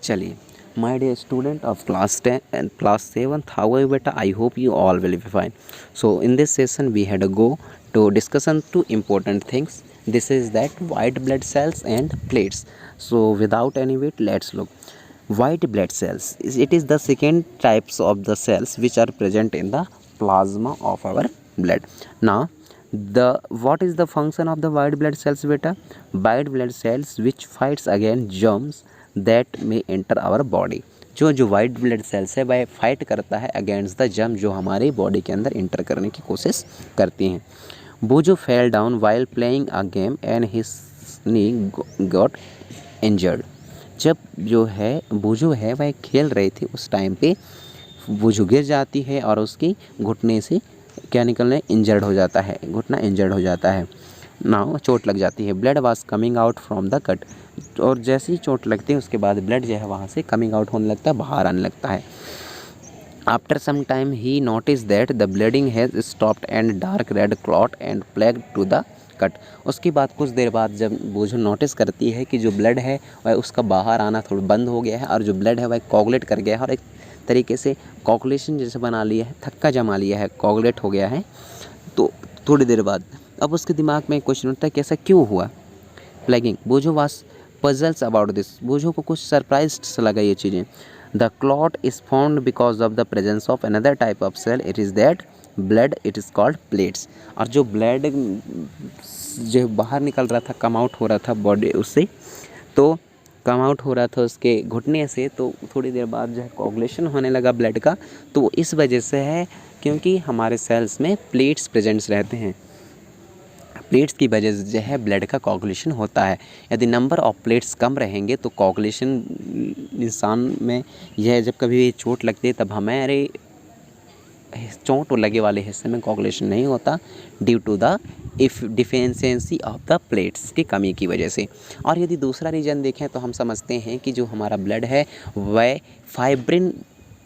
चलिए, my dear student of class 10 and class 7th, how are you beta? I hope you all will be fine. So in this session we had a go to discussion two important things. This is that white blood cells and plates. So without any wait, let's look. White blood cells, it is the second types of the cells which are present in the plasma of our blood. Now the what is the function of the white blood cells beta? White blood cells which fights against germs that में enter our body. जो white blood cells है वह fight करता है against the germ जो हमारी body के अंदर इंटर करने की कोशिश करती हैं। बोजो fell down while playing a game and his knee got injured. जब जो है बोजो है वह खेल रही थी उस टाइम पे बोजो गिर जाती है और उसकी घुटने से क्या निकलने इंजर्ड हो जाता है, घुटना इंजर्ड हो जाता है ना, चोट लग जाती है। Blood was coming out from the cut, और जैसे ही चोट लगती है उसके बाद ब्लड जो है वहाँ से कमिंग आउट होने लगता है, बाहर आने लगता है। After some time he notice that the bleeding has stopped and dark red clot and plague to the cut. उसके बाद कुछ देर बाद जब वो जो नोटिस करती है कि जो ब्लड है वह उसका बाहर आना थोड़ा बंद हो गया है और जो ब्लड है वह कोगुलेट कर गया है और एक तरीके से कोगुलेशन जैसे बना लिया है, थक्का जमा लिया है, कोगुलेट हो गया है। तो थोड़ी देर बाद अब उसके दिमाग में क्वेश्चन उठता है कि ऐसा क्यों हुआ। प्लेगिंग बोझो वास पजल्स अबाउट दिस, बोझो को कुछ सरप्राइज सा लगा ये चीज़ें। The clot is found because of the presence of another type of cell, it is that blood, it is called plates. और जो ब्लड जो बाहर निकल रहा था, कम आउट हो रहा था बॉडी उससे, तो कम आउट हो रहा था उसके घुटने से, तो थोड़ी देर बाद जो है कोगुलेशन होने लगा ब्लड का। तो इस वजह से है क्योंकि हमारे सेल्स में प्लेट्स प्रेजेंट्स रहते हैं, प्लेट्स की वजह से जो है ब्लड का कोगुलेशन होता है। यदि नंबर ऑफ प्लेट्स कम रहेंगे तो कोगुलेशन इंसान में यह जब कभी भी चोट लगती है तब हमारे चोट लगे वाले हिस्से में कोगुलेशन नहीं होता due to the deficiency of the plates की कमी की वजह से। और यदि दूसरा रीज़न देखें तो हम समझते हैं कि जो हमारा ब्लड है वह फाइब्रिन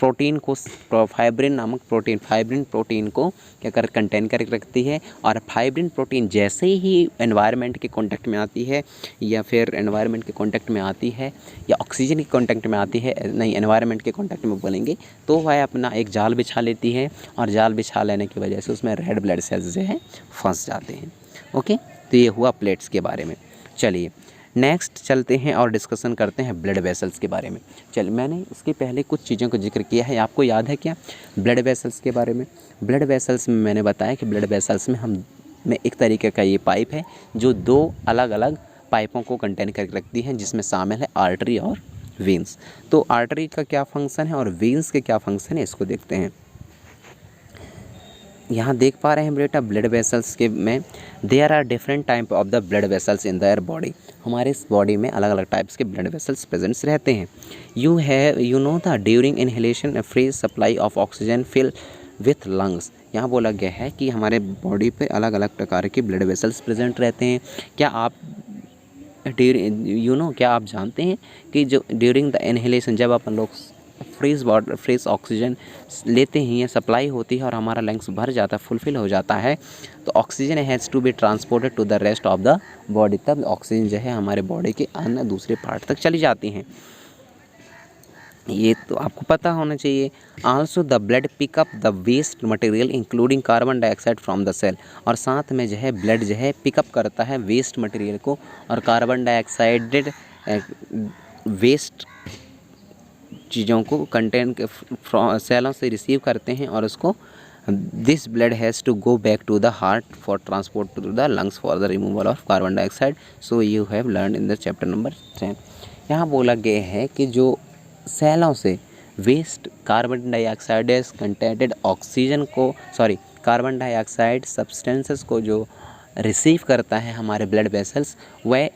प्रोटीन को, फाइब्रिन नामक फाइब्रिन प्रोटीन को क्या कर कंटेन कर रखती है। और फाइब्रिन प्रोटीन जैसे ही एनवायरनमेंट के कांटेक्ट में आती है या फिर एनवायरनमेंट के कांटेक्ट में आती है या ऑक्सीजन के कांटेक्ट में आती है, नहीं एनवायरनमेंट के कांटेक्ट में बोलेंगे, तो वह अपना एक जाल बिछा लेती है और जाल बिछा लेने की वजह से उसमें रेड ब्लड सेल्स जो है फंस जाते हैं। ओके, तो ये हुआ प्लेट्स के बारे में। चलिए नेक्स्ट चलते हैं और डिस्कशन करते हैं ब्लड वेसल्स के बारे में। चलिए, मैंने इसके पहले कुछ चीज़ों का जिक्र किया है, आपको याद है क्या ब्लड वेसल्स के बारे में? ब्लड वेसल्स में मैंने बताया कि ब्लड वेसल्स में एक तरीके का ये पाइप है जो दो अलग अलग पाइपों को कंटेन करके रखती हैं, जिसमें शामिल है आर्टरी और वेन्स। तो आर्टरी का क्या फंक्शन है और वेन्स के क्या फंक्शन है इसको देखते हैं। यहाँ देख पा रहे हैं बेटा ब्लड वेसल्स के में there are different type of the blood vessels in their body. हमारे इस बॉडी में अलग अलग टाइप्स के ब्लड वेसल्स प्रेजेंट्स रहते हैं। You know the during inhalation free supply of oxygen fill with lungs. यहाँ बोला गया है कि हमारे बॉडी पे अलग अलग प्रकार के ब्लड वेसल्स प्रेजेंट रहते हैं। क्या आप क्या आप जानते हैं कि जो ड्यूरिंग द इनहेलेशन जब अपन लोग फ्रेश ऑक्सीजन लेते हैं या सप्लाई होती है और हमारा लंग्स भर जाता है, फुलफिल हो जाता है, तो oxygen has to be transported to the rest of the body. तब ऑक्सीजन जो है हमारे बॉडी के अन्य दूसरे पार्ट तक चली जाती हैं। ये तो आपको पता होना चाहिए। Also the blood pick up the waste material including carbon dioxide from the cell. और साथ में जो है ब्लड जो है पिकअप करता है वेस्ट मटेरियल को और कार्बन डाइऑक्साइड वेस्ट चीज़ों को कंटेन सेलों से रिसीव करते हैं और उसको this blood has to go back to the heart for transport to the lungs for the removal of carbon dioxide. So you have learn in the chapter number 10। यहाँ बोला गया है कि जो सेलों से waste carbon dioxide contented oxygen को carbon dioxide substances को जो रिसीव करता है हमारे ब्लड वेसल्स, वह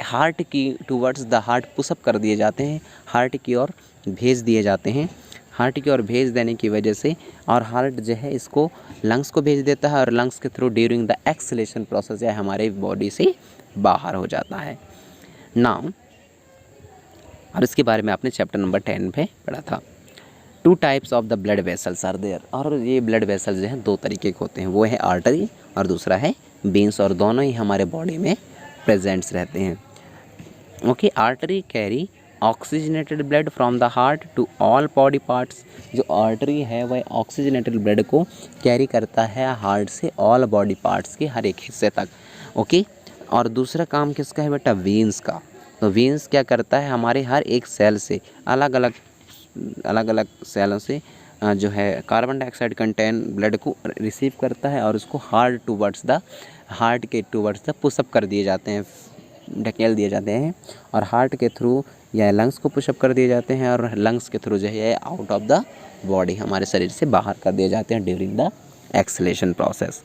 हार्ट की टूवर्ड्स द हार्ट पुशअप कर दिए जाते हैं, हार्ट की ओर भेज दिए जाते हैं। हार्ट की ओर भेज देने की वजह से और हार्ट जो है इसको लंग्स को भेज देता है और लंग्स के through during the acceleration process है हमारे बॉडी से बाहर हो जाता है नाउ। और इसके बारे में आपने चैप्टर नंबर 10 पे पढ़ा था। 2 types of the blood vessels are there. और ये ब्लड वेसल्स जो हैं 2 तरीके के होते हैं, वो है आर्टरी और दूसरा है वेन्स, और दोनों ही हमारे बॉडी में प्रेजेंट्स रहते हैं। Okay, artery carry oxygenated blood from the heart to all body parts. जो आर्टरी है वह ऑक्सीजनेटेड ब्लड को कैरी करता है हार्ट से ऑल बॉडी पार्ट्स के हर एक हिस्से तक। ओके, और दूसरा काम किसका है बेटा, वेंस का। तो वेंस क्या करता है, हमारे हर एक सेल से अलग अलग सेलों से जो है कार्बन डाइऑक्साइड कंटेन ब्लड को रिसीव करता है और उसको हार्ट के टूवर्ड्स द पुशअप कर दिए जाते हैं, ढकेल दिए जाते हैं, और हार्ट के थ्रू या लंग्स को पुशअप कर दिए जाते हैं, और लंग्स के थ्रू जो है आउट ऑफ द बॉडी, हमारे शरीर से बाहर कर दिए जाते हैं during the acceleration process.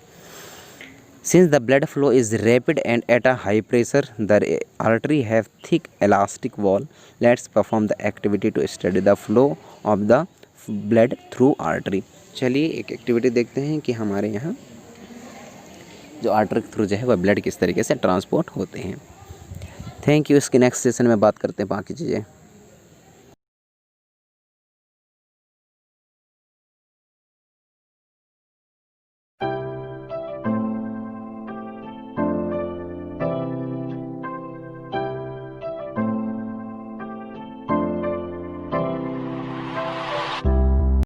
Since the blood flow is rapid and at a high pressure, the artery have thick elastic wall. Let's perform the activity to study the flow of the blood through artery. चलिए एक activity देखते हैं कि हमारे यहाँ जो artery के through जो है वह ब्लड किस तरीके से ट्रांसपोर्ट होते हैं। Thank you. इसके नेक्स्ट सेशन में बात करते हैं बाकी चीज़ें।